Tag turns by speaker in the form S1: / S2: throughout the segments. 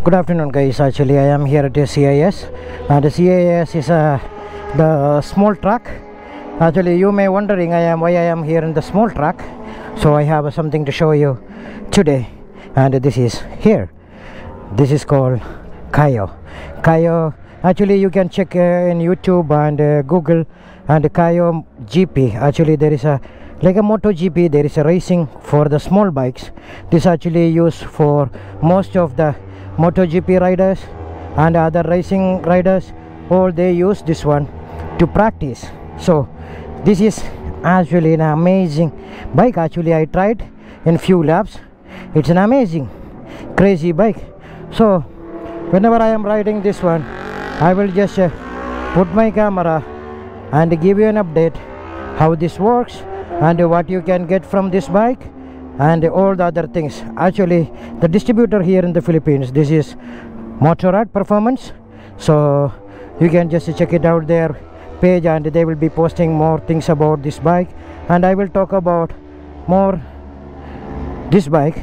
S1: Good afternoon, guys. Actually, I am here at the CIS, and the CIS is the small track. Actually, you may wondering why I am here in the small track. So I have something to show you today, and this is here. This is called KAYO. KAYO. Actually, you can check in YouTube and Google and KAYO GP. Actually, there is a like a MotoGP. There is a racing for the small bikes. This actually used for most of the MotoGP riders and other racing riders. All they use this one to practice. So this is actually an amazing bike. Actually, I tried in few laps. It's an amazing crazy bike. So whenever I am riding this one, I will just put my camera and give you an update how this works and what you can get from this bike and all the other things. Actually, the distributor here in the Philippines, this is Motorrad Performance. So you can just check it out their page, and they will be posting more things about this bike, and I will talk about more this bike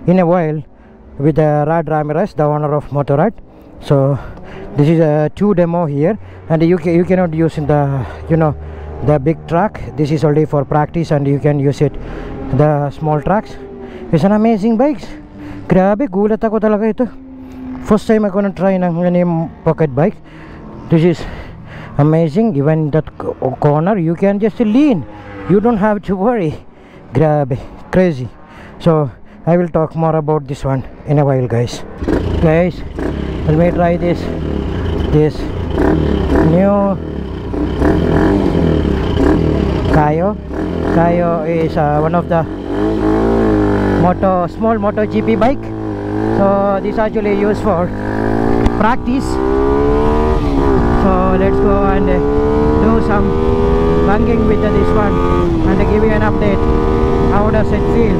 S1: in a while with Rad Ramirez, the owner of Motorrad. So this is a 2 demo here, and you cannot use in the the big track. This is only for practice, and you can use it the small tracks. It's an amazing bikes. Grabe, gulat ako talaga ito. First time ako na try ng pocket bike. This is amazing. Even that corner you can just lean, you don't have to worry. Grabe, crazy. So I will talk more about this one in a while, guys. Let me try this new KAYO. KAYO is one of the small MotoGP bike. So this actually used for practice. So let's go and do some banging with this one and give you an update. How does it feel?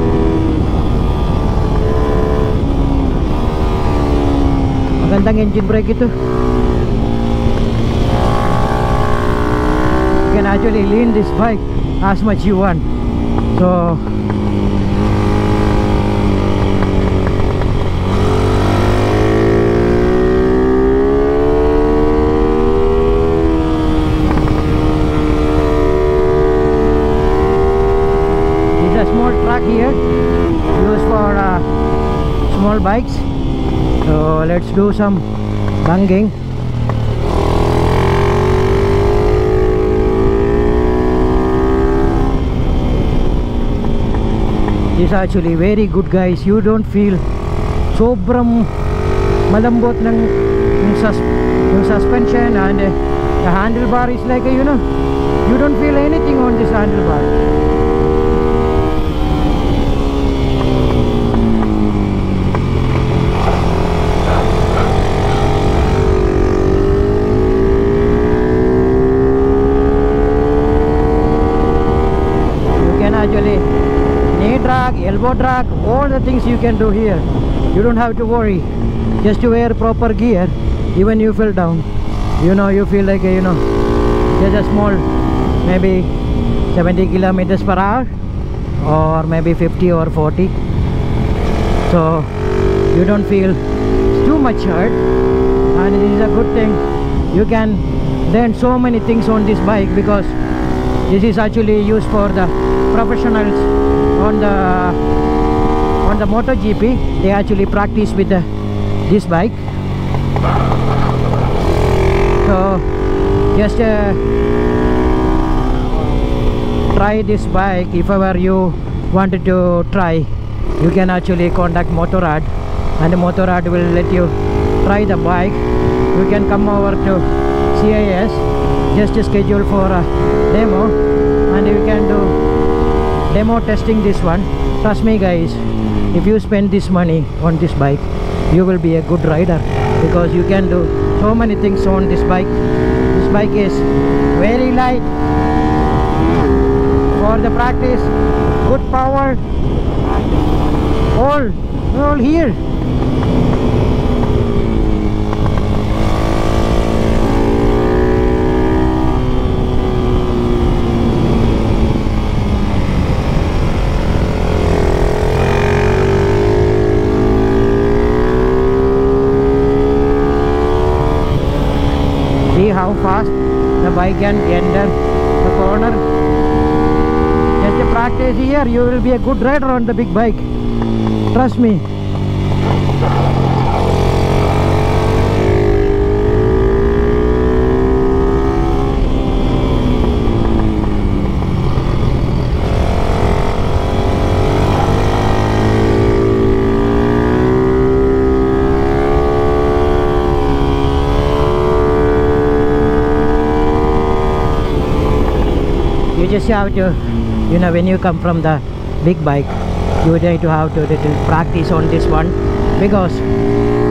S1: Magandang engine brake ito. You can actually lean this bike as much you want. So it's a small track here used for small bikes. So let's do some banging. This is actually very good, guys. You don't feel sobrang malambot ng yung suspension, and the handlebar is like you don't feel anything on this handlebar. You can actually knee drag, elbow drag, all the things you can do here. You don't have to worry. Just to wear proper gear. Even you fell down, you feel like just a small, maybe 70 kilometers per hour or maybe 50 or 40. So you don't feel too much hurt, and this is a good thing. You can learn so many things on this bike, because this is actually used for the professionals on the MotoGP. They actually practice with this bike. So just try this bike. If ever you wanted to try, you can actually contact Motorrad, and Motorrad will let you try the bike. You can come over to CIS, just schedule for a demo, and you can do demo testing this one. Trust me, guys, if you spend this money on this bike, you will be a good rider, because you can do so many things on this bike. This bike is very light for the practice, good power, all here. bike and enter the corner. Just practice here, you will be a good rider on the big bike. Trust me. You just have to, you know, when you come from the big bike, you need to have to little practice on this one, because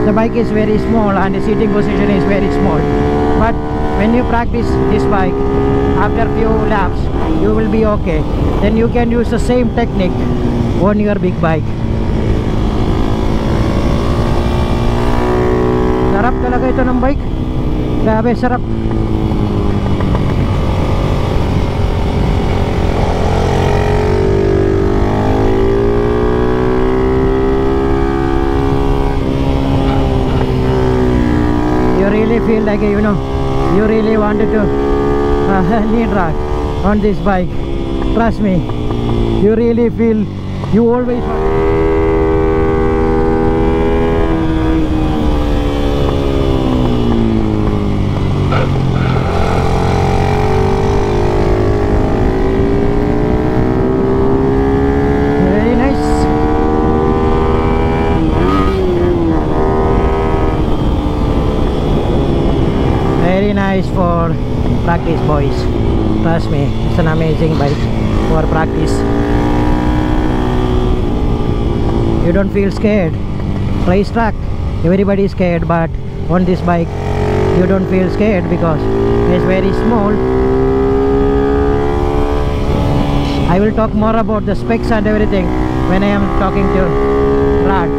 S1: the bike is very small and the seating position is very small. But when you practice this bike, after few laps you will be okay. Then you can use the same technique on your big bike. Sarap talaga ito ng bike. Grabe sarap. Feel like, you know, you really wanted to lead ride on this bike. Trust me, you really feel you always want. Very nice. Very nice for practice, boys. Trust me, it's an amazing bike for practice. You don't feel scared. Race track, everybody is scared, but on this bike you don't feel scared because it's very small. I will talk more about the specs and everything when I am talking to Rad.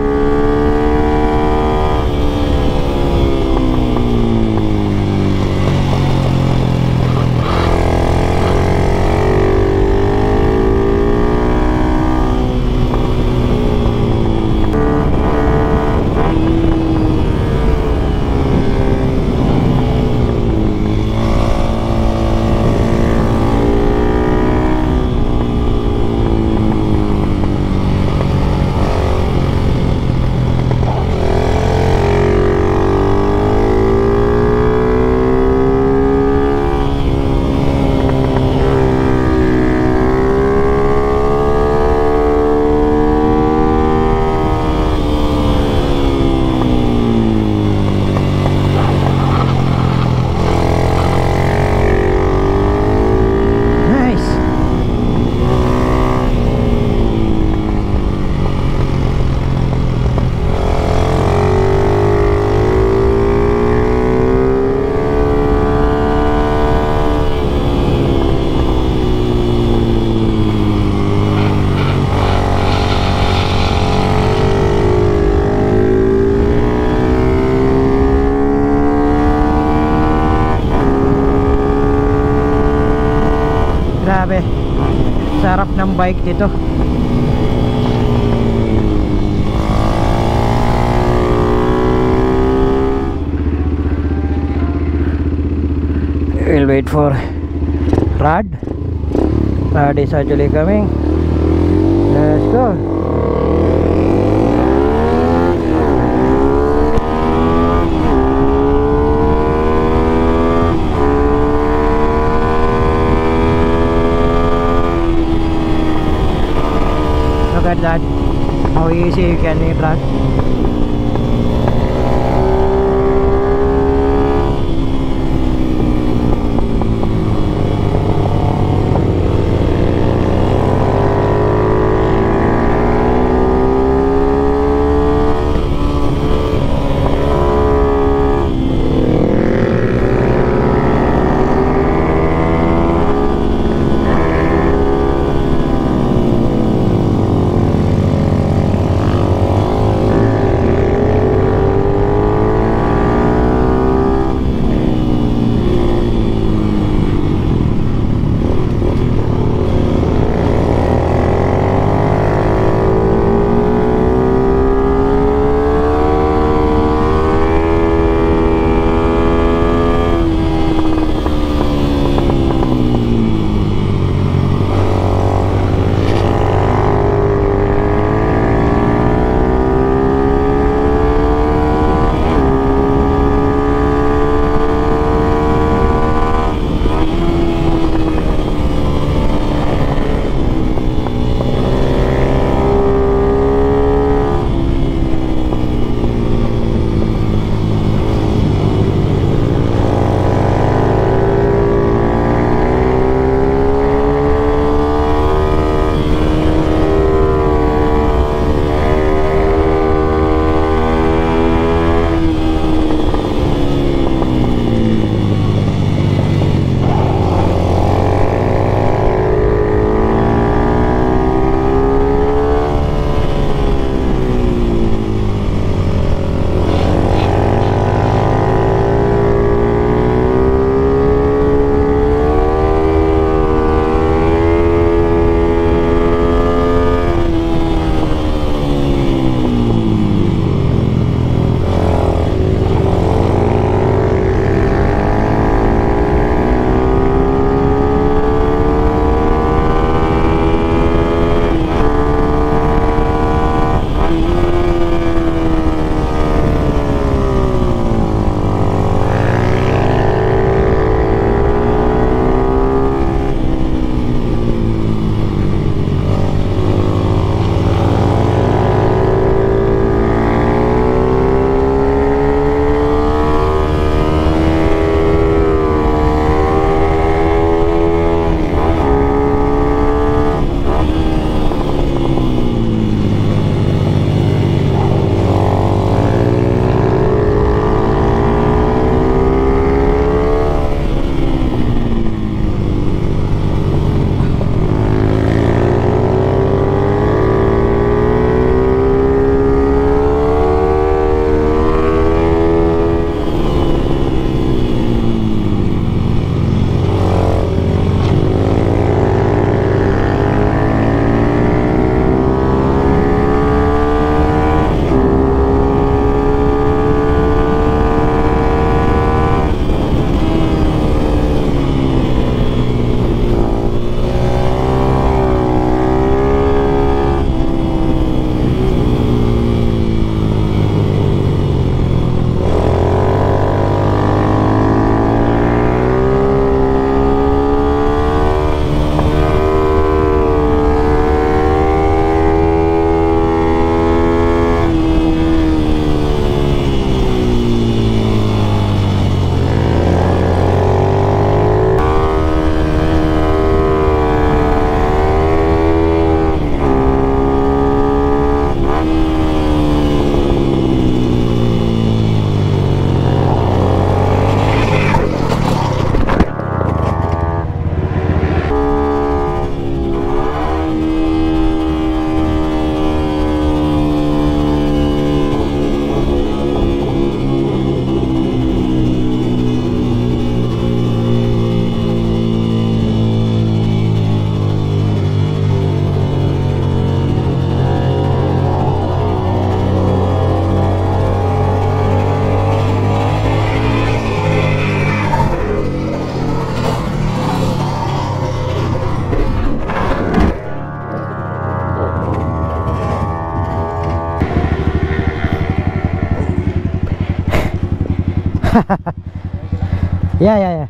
S1: Grabe, sarap ng bike dito. We'll wait for Rad. Rad is actually coming. Let's go. Look at that, how easy you can lead Rad. Yeah, yeah, yeah.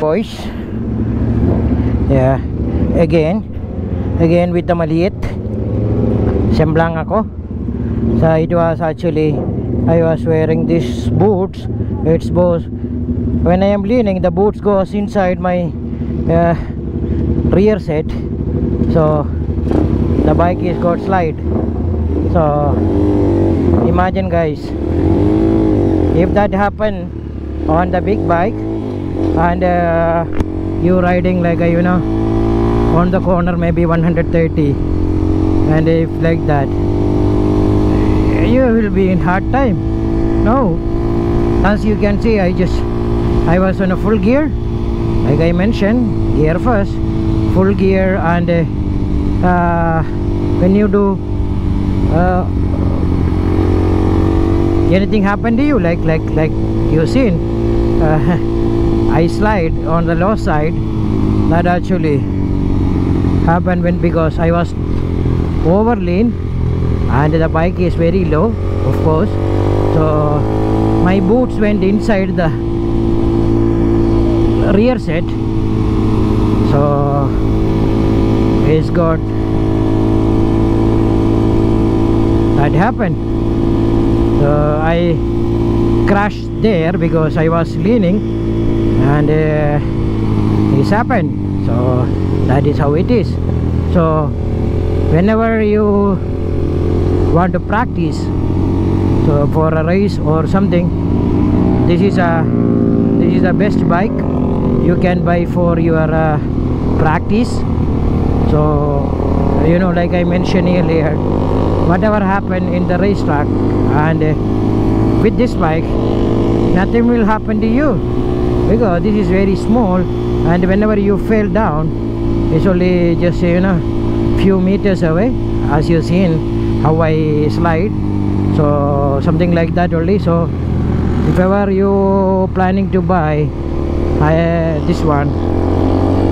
S1: Boys, yeah, again with the maliit semblang ako. So it was actually, I was wearing these boots. It's both, when I am leaning, the boots goes inside my rear set, so the bike is got slide. So imagine guys, if that happen on the big bike, and you riding like a, you know, on the corner maybe 130, and if like that, you will be in hard time. No, as you can see, I was on a full gear, like I mentioned, gear first, full gear, and when you do anything happen to you, like you seen, I slide on the low side. That actually happened because I was over lean and the bike is very low, of course, so my boots went inside the rear set, so it's got, that happened. So I crashed there because I was leaning, and this happened. So that is how it is. So whenever you want to practice, so for a race or something, this is the best bike you can buy for your practice. So you know, like I mentioned earlier, whatever happened in the racetrack, and with this bike nothing will happen to you, because this is very small, and whenever you fell down, it's only just, you know, few meters away, as you seen how I slide. So something like that only. So if ever you planning to buy this one,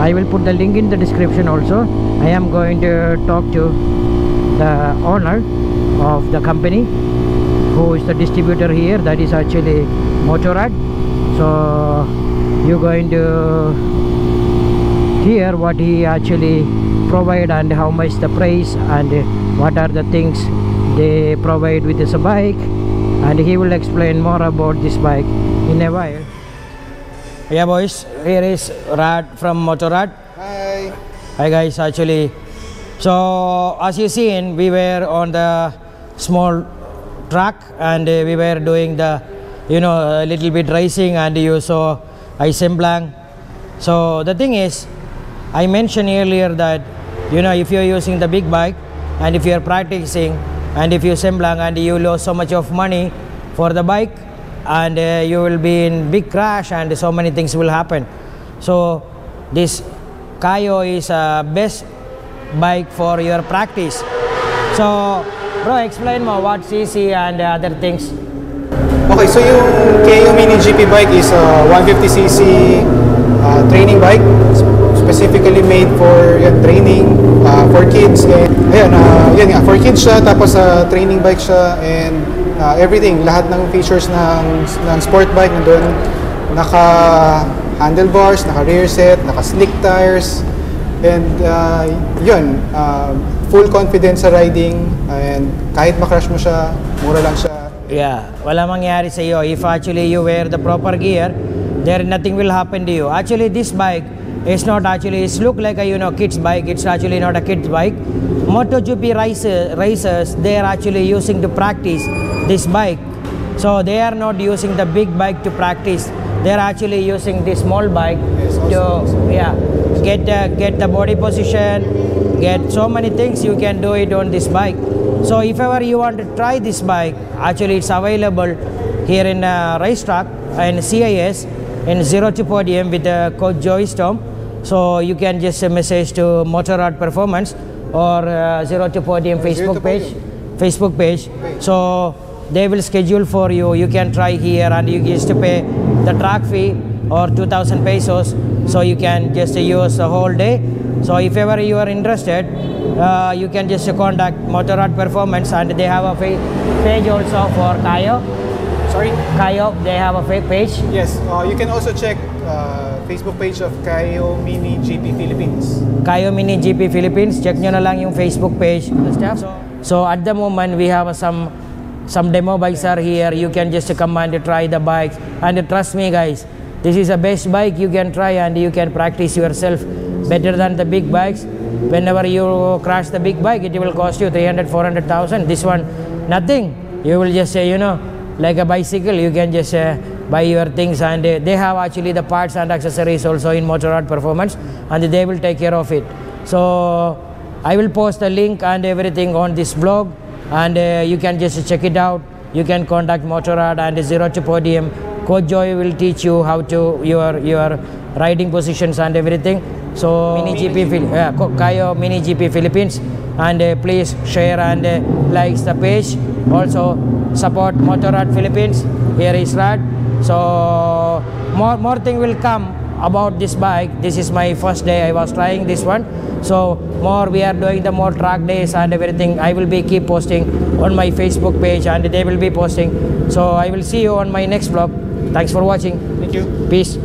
S1: I will put the link in the description also. I am going to talk to the owner of the company, who is the distributor here, that is actually Motorrad. So you're going to hear what he actually provide and how much the price and what are the things they provide with this bike, and he will explain more about this bike in a while. Yeah boys, here is Rad from Motorrad.
S2: Hi.
S1: Hi guys, actually, so as you seen, we were on the small track and we were doing the, a little bit racing, and you saw I semblang. So the thing is, I mentioned earlier that, if you're using the big bike and if you're practicing and if you semblang and you lose so much of money for the bike, and you will be in big crash and so many things will happen. So this KAYO is a best bike for your practice. So bro, explain more what CC and other things.
S2: Okay, so yung KAYO Mini GP bike is a 150cc training bike, specifically made for training for kids. And ayan, for kids siya, tapos training bike siya, and everything, lahat ng features ng sport bike nandun. Naka handlebars, naka rear set, naka slick tires, and full confidence sa riding, and kahit ma-crash mo siya, mura lang siya.
S1: Yeah, wala mangyari sa iyo if actually you wear the proper gear. There nothing will happen to you. Actually, this bike is not actually, it's look like a kids bike. It's actually not a kids bike. MotoGP racers, they are actually using to practice this bike. So they are not using the big bike to practice. They are actually using this small bike to get the body position, get so many things. You can do it on this bike. So if ever you want to try this bike, actually it's available here in racetrack and CIS in 0 to podium with coach Joey Storm. So you can just message to Motorrad Performance or 0 to podium Facebook page. So they will schedule for you. You can try here and you just pay the track fee or 2,000 pesos. So you can just use the whole day. So if ever you are interested, you can just contact Motorrad Performance, and they have a page also for KAYO.
S2: Sorry?
S1: KAYO, they have a page?
S2: Yes, you can also check Facebook page of KAYO Mini GP Philippines.
S1: KAYO Mini GP Philippines, check nyo na lang yung Facebook page. So at the moment, we have some demo bikes are here. You can just come and try the bikes. And trust me guys, this is the best bike you can try, and you can practice yourself better than the big bikes. Whenever you crash the big bike, it will cost you 300,000-400,000. This one, nothing. You will just say, like a bicycle, you can just buy your things, and they have actually the parts and accessories also in Motorrad Performance, and they will take care of it. So I will post the link and everything on this blog, and you can just check it out. You can contact Motorrad and 0 to podium. Coach Joy will teach you how to your riding positions and everything. So KAYO Mini GP Philippines, and please share and likes the page. Also support Motorrad Philippines. Here is Rad. So more thing will come about this bike. This is my first day I was trying this one. So more we are doing the more track days and everything. I will be keep posting on my Facebook page, and they will be posting. So I will see you on my next vlog. Thanks for watching.
S2: Thank you.
S1: Peace.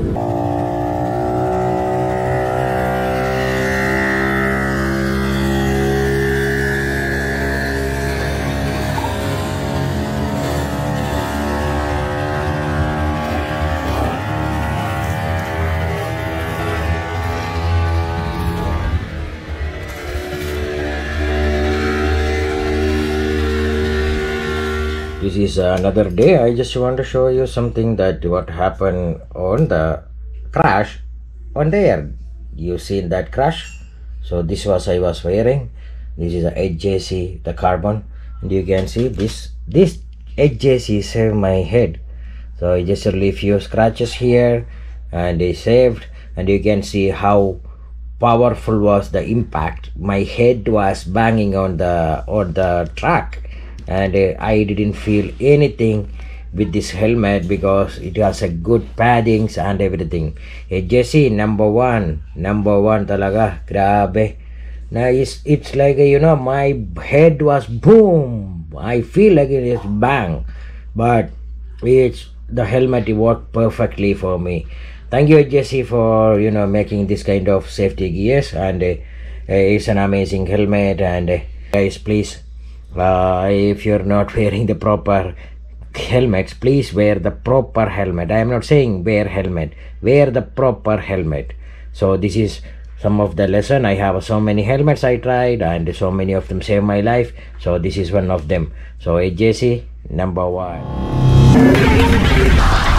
S1: This is another day. I just want to show you something that what happened on the crash on there. You seen that crash? So this was I was wearing. This is a HJC, the carbon, and you can see this HJC saved my head. So I just relieve few scratches here, and they saved, and you can see how powerful was the impact. My head was banging on the track, and I didn't feel anything with this helmet because it has a good paddings and everything. Jesse, number one talaga, grabe. Now it's like my head was boom. I feel like it is bang, but the helmet worked perfectly for me. Thank you, Jesse, for making this kind of safety gears, and it's an amazing helmet. And guys, please, if you're not wearing the proper helmets, please wear the proper helmet. I am not saying wear helmet, wear the proper helmet. So this is some of the lesson. I have so many helmets I tried, and so many of them saved my life. So this is one of them. So AJC number 1.